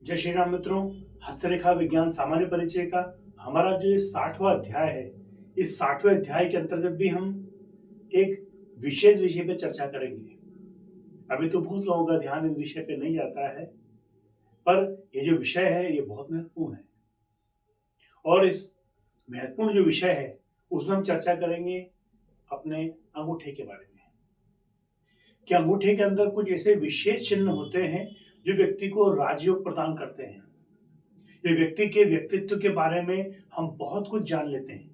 जय श्री राम मित्रों। हस्तरेखा विज्ञान सामान्य परिचय का हमारा जो ये 60वां अध्याय है, इस 60वें अध्याय के अंतर्गत भी हम एक विशेष विषय पे चर्चा करेंगे। अभी तो बहुत लोगों का ध्यान इस विषय पे नहीं जाता है, पर ये जो विषय है ये बहुत महत्वपूर्ण है। और इस महत्वपूर्ण जो विषय है उसमें हम चर्चा करेंगे अपने अंगूठे के बारे में कि अंगूठे के अंदर कुछ ऐसे विशेष चिन्ह होते हैं जो व्यक्ति को राजयोग प्रदान करते हैं। ये व्यक्ति के व्यक्तित्व के बारे में हम बहुत कुछ जान लेते हैं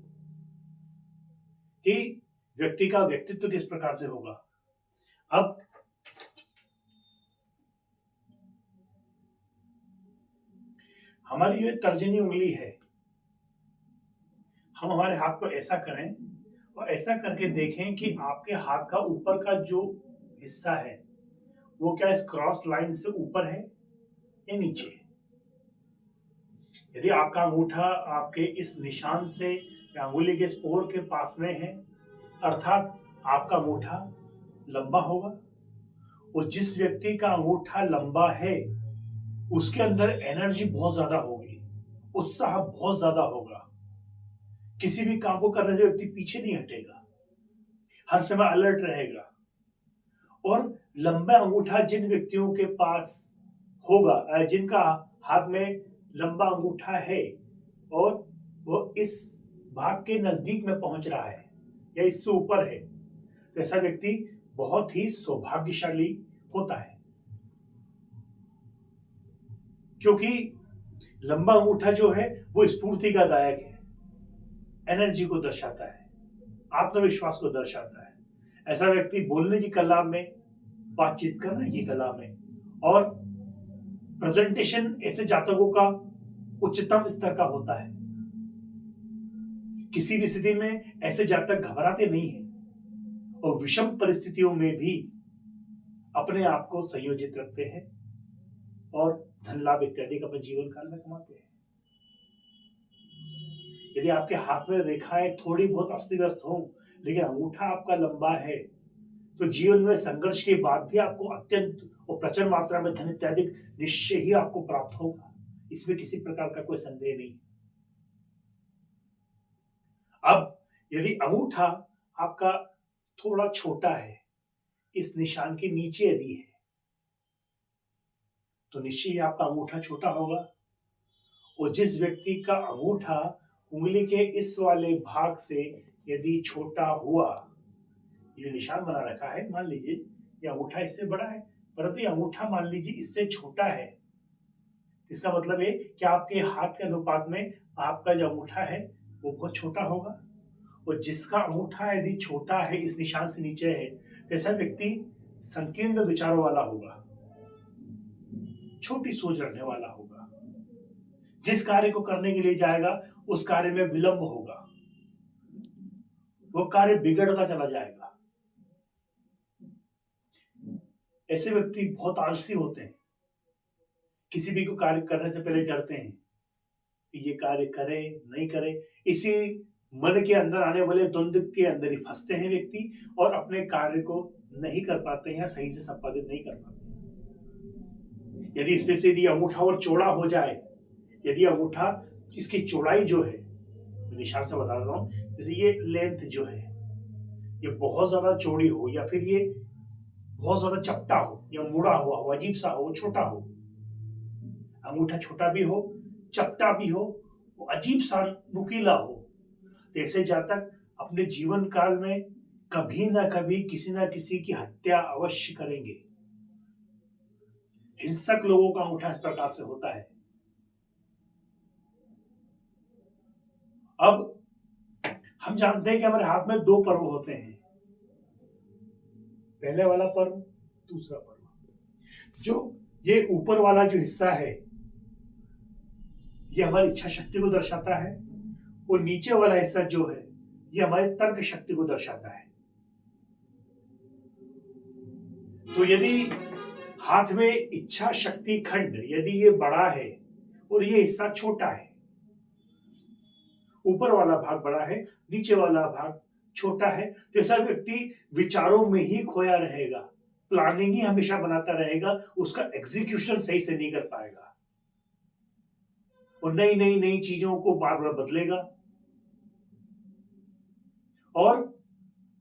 कि व्यक्ति का व्यक्तित्व किस प्रकार से होगा। अब हमारी जो तर्जनी उंगली है, हम हमारे हाथ को ऐसा करें और ऐसा करके देखें कि आपके हाथ का ऊपर का जो हिस्सा है वो क्या इस क्रॉस लाइन से ऊपर है या नीचे है। यदि आपका अंगूठा आपके इस निशान से या अंगुली के स्पोर के पास में है, अर्थात आपका अंगूठा लंबा होगा। और जिस व्यक्ति का अंगूठा लंबा है उसके अंदर एनर्जी बहुत ज्यादा होगी, उत्साह बहुत ज्यादा होगा। किसी भी काम को करने से व्यक्ति पीछे नहीं हटेगा, हर समय अलर्ट रहेगा। और लंबा अंगूठा जिन व्यक्तियों के पास होगा, जिनका हाथ में लंबा अंगूठा है और वो इस भाग के नजदीक में पहुंच रहा है या इससे ऊपर है, तो ऐसा व्यक्ति बहुत ही सौभाग्यशाली होता है। क्योंकि लंबा अंगूठा जो है वो स्फूर्ति का दायक है, एनर्जी को दर्शाता है, आत्मविश्वास को दर्शाता है। ऐसा व्यक्ति बोलने की कला में, बातचीत करने की कला में और प्रेजेंटेशन ऐसे जातकों का उच्चतम स्तर का होता है। किसी भी स्थिति में ऐसे जातक घबराते नहीं हैं और विषम परिस्थितियों में भी अपने आप को संयोजित रखते हैं और धन लाभ इत्यादि अपने जीवन काल में कमाते हैं। यदि आपके हाथ में रेखाएं थोड़ी बहुत अस्त व्यस्त हो लेकिन अंगूठा आपका लंबा है, तो जीवन में संघर्ष के बाद भी आपको अत्यंत और प्रचंड मात्रा में धन इत्यादि निश्चय ही आपको प्राप्त होगा। इसमें किसी प्रकार का कोई संदेह नहीं। अब यदि अंगूठा आपका थोड़ा छोटा है, इस निशान के नीचे यदि है, तो निश्चय ही आपका अंगूठा छोटा होगा। और जिस व्यक्ति का अंगूठा उंगली के इस वाले भाग से यदि छोटा हुआ, ये निशान बना रखा है, मान लीजिए ये अंगूठा इससे बड़ा है परंतु ये अंगूठा मान लीजिए इससे छोटा है, इसका मतलब है कि आपके हाथ के अनुपात में आपका जो अंगूठा है वो बहुत छोटा होगा। और जिसका अंगूठा यदि छोटा है, इस निशान से नीचे है, तो ऐसा व्यक्ति संकीर्ण विचारों वाला होगा, छोटी सोच रखने वाला होगा। जिस कार्य को करने के लिए जाएगा उस कार्य में विलंब होगा, वो कार्य बिगड़ता चला जाएगा। ऐसे व्यक्ति बहुत आलसी होते हैं, किसी भी को कार्य करने से पहले डरते हैं कि ये कार्य करे नहीं करे। इसी मन के अंदर आने वाले द्वंद्व के अंदर ही फंसते हैं व्यक्ति और अपने कार्य को नहीं कर पाते हैं, सही से संपादित नहीं कर पाते। यदि इसमें से यदि अंगूठा और चौड़ा हो जाए, यदि अंगूठा इसकी चौड़ाई जो है, निशान से बता रहा हूं, जैसे ये लेंथ जो है ये बहुत ज्यादा चौड़ी हो या फिर ये बहुत ज्यादा चपटा हो या मुड़ा हुआ हो, अजीब सा हो, छोटा हो, अंगूठा छोटा भी हो, चपटा भी हो, वो अजीब सा नुकीला हो, तो ऐसे जातक अपने जीवन काल में कभी ना कभी किसी ना किसी की हत्या अवश्य करेंगे। हिंसक लोगों का अंगूठा इस प्रकार से होता है। अब हम जानते हैं कि हमारे हाथ में दो पर्व होते हैं, पहले वाला पर्व, दूसरा पर्व। जो ये ऊपर वाला जो हिस्सा है ये हमारी इच्छा शक्ति को दर्शाता है और नीचे वाला हिस्सा जो है ये हमारी तर्क शक्ति को दर्शाता है। तो यदि हाथ में इच्छा शक्ति खंड यदि ये बड़ा है और ये हिस्सा छोटा है, ऊपर वाला भाग बड़ा है, नीचे वाला भाग छोटा है, तो ऐसा व्यक्ति विचारों में ही खोया रहेगा, प्लानिंग ही हमेशा बनाता रहेगा, उसका एग्जीक्यूशन सही से नहीं कर पाएगा। वो नई नई नई चीजों को बार बार बदलेगा और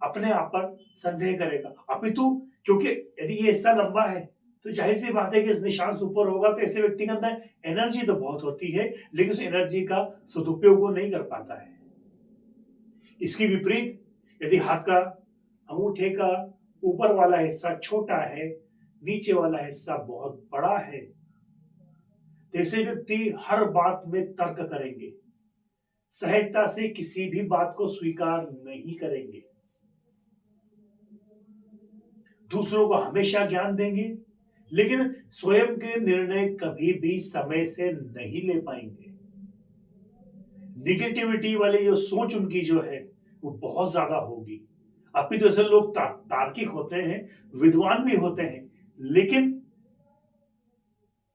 अपने आप पर संदेह करेगा। अपितु क्योंकि यदि ये हिस्सा लंबा है तो जाहिर सी बात है कि इस निशान से ऊपर होगा, तो ऐसे व्यक्ति के अंदर एनर्जी तो बहुत होती है, लेकिन उस एनर्जी का सदुपयोग वो नहीं कर पाता है। इसके विपरीत यदि हाथ का अंगूठे का ऊपर वाला हिस्सा छोटा है, नीचे वाला हिस्सा बहुत बड़ा है, तो ऐसे व्यक्ति हर बात में तर्क करेंगे, सहजता से किसी भी बात को स्वीकार नहीं करेंगे, दूसरों को हमेशा ज्ञान देंगे, लेकिन स्वयं के निर्णय कभी भी समय से नहीं ले पाएंगे। निगेटिविटी वाली जो सोच उनकी जो है वो बहुत ज्यादा होगी। अभी तो ऐसे लोग तार्किक होते हैं, विद्वान भी होते हैं, लेकिन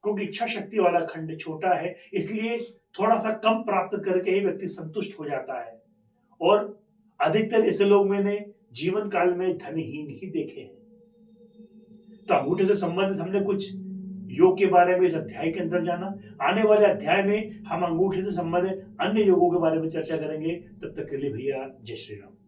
क्योंकि इच्छा शक्ति वाला खंड छोटा है, इसलिए थोड़ा सा कम प्राप्त करके ही व्यक्ति संतुष्ट हो जाता है। और अधिकतर ऐसे लोग मैंने जीवन काल में धनहीन ही देखे हैं। तो अंगूठे से संबंधित हमने कुछ योग के बारे में इस अध्याय के अंदर जाना। आने वाले अध्याय में हम अंगूठे से संबंधित अन्य योगों के बारे में चर्चा करेंगे। तब तक के लिए भैया जय श्री राम।